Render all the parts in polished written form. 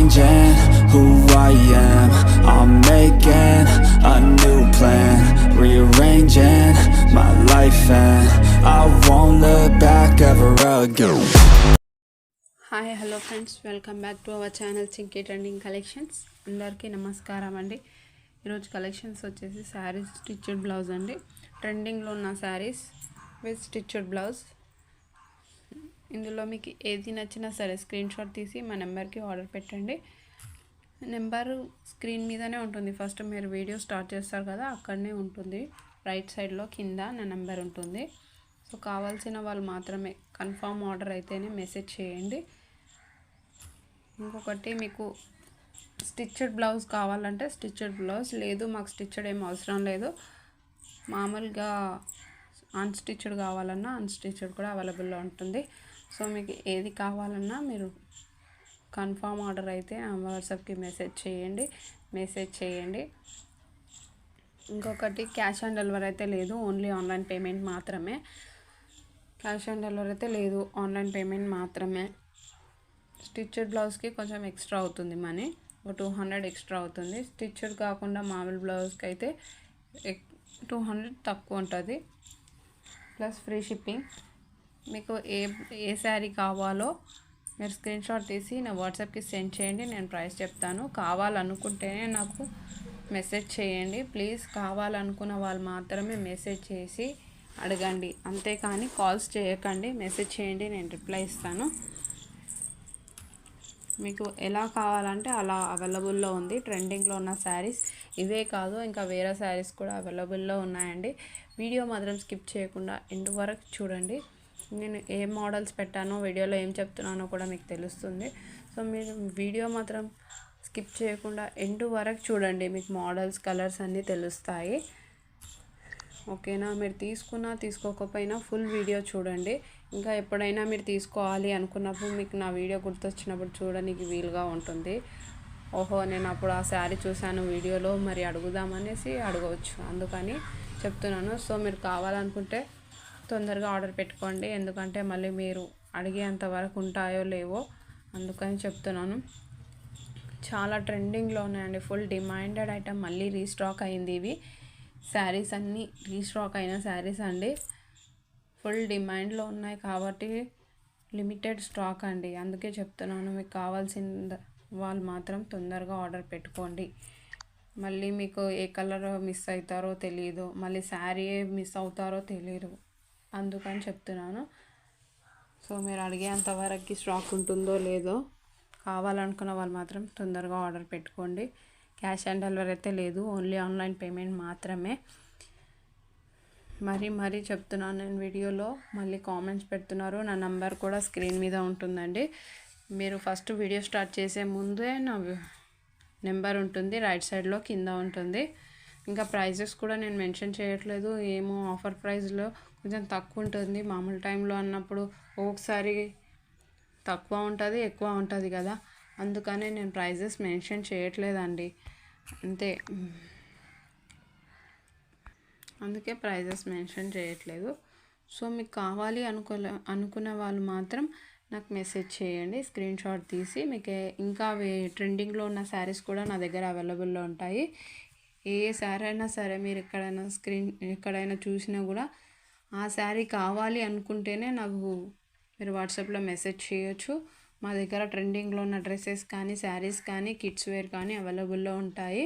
changing who I am. I'm making a new plan, rearranging my life, and I won't look back ever again. Hi hello friends, welcome back to our channel Chinki trending collections. అందరికీ నమస్కారం అండి. ఈరోజు collections వచ్చేసి saris stitched blouse అండి. ట్రెండింగ్లో ఉన్న saris with stitched blouse. ఇందులో మీకు ఏది నచ్చినా సరే స్క్రీన్ షాట్ తీసి మా నెంబర్కి ఆర్డర్ పెట్టండి. నెంబర్ స్క్రీన్ మీదనే ఉంటుంది. ఫస్ట్ మీరు వీడియో స్టార్ట్ చేస్తారు కదా, అక్కడనే ఉంటుంది. రైట్ సైడ్లో కింద నా నెంబర్ ఉంటుంది. సో కావాల్సిన వాళ్ళు మాత్రమే కన్ఫర్మ్ ఆర్డర్ అయితేనే మెసేజ్ చేయండి. ఇంకొకటి, మీకు స్టిచ్డ్ బ్లౌజ్ కావాలంటే స్టిచ్డ్ బ్లౌజ్, లేదు మాకు స్టిచ్డ్ ఏం అవసరం లేదు, మామూలుగా అన్స్టిచ్డ్ కావాలన్నా అన్స్టిచ్డ్ కూడా అవైలబుల్లో ఉంటుంది. సో మీకు ఏది కావాలన్నా మీరు కన్ఫర్మ్ ఆర్డర్ అయితే వాట్సాప్కి మెసేజ్ చేయండి. ఇంకొకటి, క్యాష్ ఆన్ డెలివరీ అయితే లేదు, ఓన్లీ ఆన్లైన్ పేమెంట్ మాత్రమే. క్యాష్ ఆన్ డెలివరీ అయితే లేదు, ఆన్లైన్ పేమెంట్ మాత్రమే. స్టిచ్డ్ బ్లౌజ్కి కొంచెం ఎక్స్ట్రా అవుతుంది మనీ, 200 ఎక్స్ట్రా అవుతుంది. స్టిచ్డ్ కాకుండా మామూలు బ్లౌజ్కి అయితే 200 తక్కువ ఉంటుంది, ప్లస్ ఫ్రీ షిప్పింగ్. మీకు ఏ శారీ కావాలో మీరు స్క్రీన్ షాట్ తీసి నా వాట్సాప్కి సెండ్ చేయండి, నేను ప్రైస్ చెప్తాను. కావాలనుకుంటేనే నాకు మెసేజ్ చేయండి ప్లీజ్. కావాలనుకున్న వాళ్ళు మాత్రమే మెసేజ్ చేసి అడగండి, అంతేకాని కాల్స్ చేయకండి. మెసేజ్ చేయండి, నేను రిప్లై ఇస్తాను. మీకు ఎలా కావాలంటే అలా అవైలబుల్లో ఉంది. ట్రెండింగ్లో ఉన్న శారీస్ ఇవే కాదు, ఇంకా వేరే శారీస్ కూడా అవైలబుల్లో ఉన్నాయండి. వీడియో మాత్రం స్కిప్ చేయకుండా ఎండ్ వరకు చూడండి. నేను ఏ మోడల్స్ పెట్టానో, వీడియోలో ఏం చెప్తున్నానో కూడా మీకు తెలుస్తుంది. సో మీరు వీడియో మాత్రం స్కిప్ చేయకుండా ఎండ్ వరకు చూడండి, మీకు మోడల్స్, కలర్స్ అన్నీ తెలుస్తాయి. ఓకేనా? మీరు తీసుకున్నా తీసుకోకపోయినా ఫుల్ వీడియో చూడండి. ఇంకా ఎప్పుడైనా మీరు తీసుకోవాలి అనుకున్నప్పుడు మీకు నా వీడియో గుర్తొచ్చినప్పుడు చూడడానికి వీలుగా ఉంటుంది. ఓహో, నేను అప్పుడు ఆ శారీ చూశాను వీడియోలో, మరి అడుగుదామనేసి అడగవచ్చు, అందుకని చెప్తున్నాను. సో మీరు కావాలనుకుంటే తొందరగా ఆర్డర్ పెట్టుకోండి, ఎందుకంటే మళ్ళీ మీరు అడిగేంత వరకు ఉంటాయో లేవో, అందుకని చెప్తున్నాను. చాలా ట్రెండింగ్లో ఉన్నాయండి, ఫుల్ డిమాండెడ్ ఐటమ్. మళ్ళీ రీస్టాక్ అయింది. ఇవి శారీస్ అన్నీ రీస్టాక్ అయిన శారీస్ అండి, ఫుల్ డిమాండ్లో ఉన్నాయి కాబట్టి లిమిటెడ్ స్టాక్ అండి, అందుకే చెప్తున్నాను. మీకు కావాల్సిన వాళ్ళు మాత్రం తొందరగా ఆర్డర్ పెట్టుకోండి. మళ్ళీ మీకు ఏ కలర్ మిస్ అవుతారో తెలియదు, మళ్ళీ శారీ మిస్ అవుతారో తెలియదు, అందుకని చెప్తున్నాను. సో మీరు అడిగేంతవరకు స్టాక్ ఉంటుందో లేదో, కావాలనుకున్న వాళ్ళు మాత్రం తొందరగా ఆర్డర్ పెట్టుకోండి. క్యాష్ ఆన్ డెలివరీ అయితే లేదు, ఓన్లీ ఆన్లైన్ పేమెంట్ మాత్రమే. మరీ చెప్తున్నాను నేను వీడియోలో, మళ్ళీ కామెంట్స్ పెడుతున్నారు. నా నంబర్ కూడా స్క్రీన్ మీద ఉంటుందండి. మీరు ఫస్ట్ వీడియో స్టార్ట్ చేసే ముందే నా నెంబర్ ఉంటుంది, రైట్ సైడ్లో కింద ఉంటుంది. ఇంకా ప్రైజెస్ కూడా నేను మెన్షన్ చేయట్లేదు, ఏమో ఆఫర్ ప్రైస్లో కొంచెం తక్కువ ఉంటుంది. మామూలు టైంలో అన్నప్పుడు ఒకసారి తక్కువ ఉంటుంది, ఎక్కువ ఉంటుంది కదా, అందుకనే నేను ప్రైజెస్ మెన్షన్ చేయట్లేదండి, అంతే. అందుకే ప్రైజెస్ మెన్షన్ చేయట్లేదు. సో మీకు కావాలి అనుకున్న వాళ్ళు మాత్రం నాకు మెసేజ్ చేయండి, స్క్రీన్ షాట్ తీసి. మీకు ఇంకా ట్రెండింగ్లో ఉన్న శారీస్ కూడా నా దగ్గర అవైలబుల్లో ఉంటాయి. ఏ శారీ అయినా సరే మీరు ఎక్కడైనా చూసినా కూడా ఆ శారీ కావాలి అనుకుంటేనే నాకు మీరు వాట్సాప్లో మెసేజ్ చేయొచ్చు. మా దగ్గర ట్రెండింగ్లో ఉన్న డ్రెస్సెస్ కానీ, శారీస్ కానీ, కిడ్స్ వేర్ కానీ అవైలబుల్లో ఉంటాయి.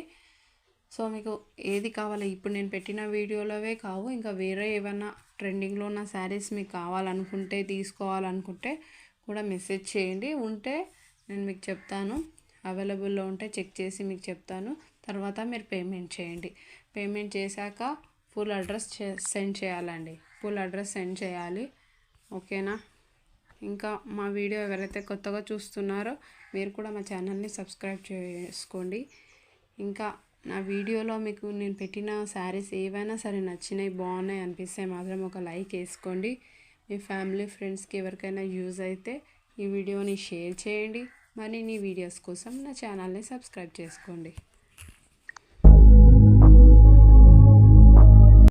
సో మీకు ఏది కావాలి, ఇప్పుడు నేను పెట్టిన వీడియోలోవే కావు, ఇంకా వేరే ఏమైనా ట్రెండింగ్లో ఉన్న శారీస్ మీకు కావాలనుకుంటే, తీసుకోవాలనుకుంటే కూడా మెసేజ్ చేయండి. ఉంటే నేను మీకు చెప్తాను, అవైలబుల్లో ఉంటే చెక్ చేసి మీకు చెప్తాను. తర్వాత మీరు పేమెంట్ చేయండి. పేమెంట్ చేశాక ఫుల్ అడ్రస్ సెండ్ చేయాలండి, ఫుల్ అడ్రస్ సెండ్ చేయాలి. ఓకేనా? ఇంకా మా వీడియో ఎవరైతే కొత్తగా చూస్తున్నారో మీరు కూడా మా ఛానల్ని సబ్స్క్రైబ్ చేసుకోండి. ఇంకా నా వీడియోలో మీకు నేను పెట్టిన శారీస్ ఏవైనా సరే నచ్చినాయి, బాగున్నాయి అనిపిస్తే మాత్రం ఒక లైక్ వేసుకోండి. మీ ఫ్యామిలీ, ఫ్రెండ్స్కి ఎవరికైనా యూజ్ అయితే ఈ వీడియోని షేర్ చేయండి. మరిన్ని వీడియోస్ కోసం నా ఛానల్ని సబ్స్క్రైబ్ చేసుకోండి.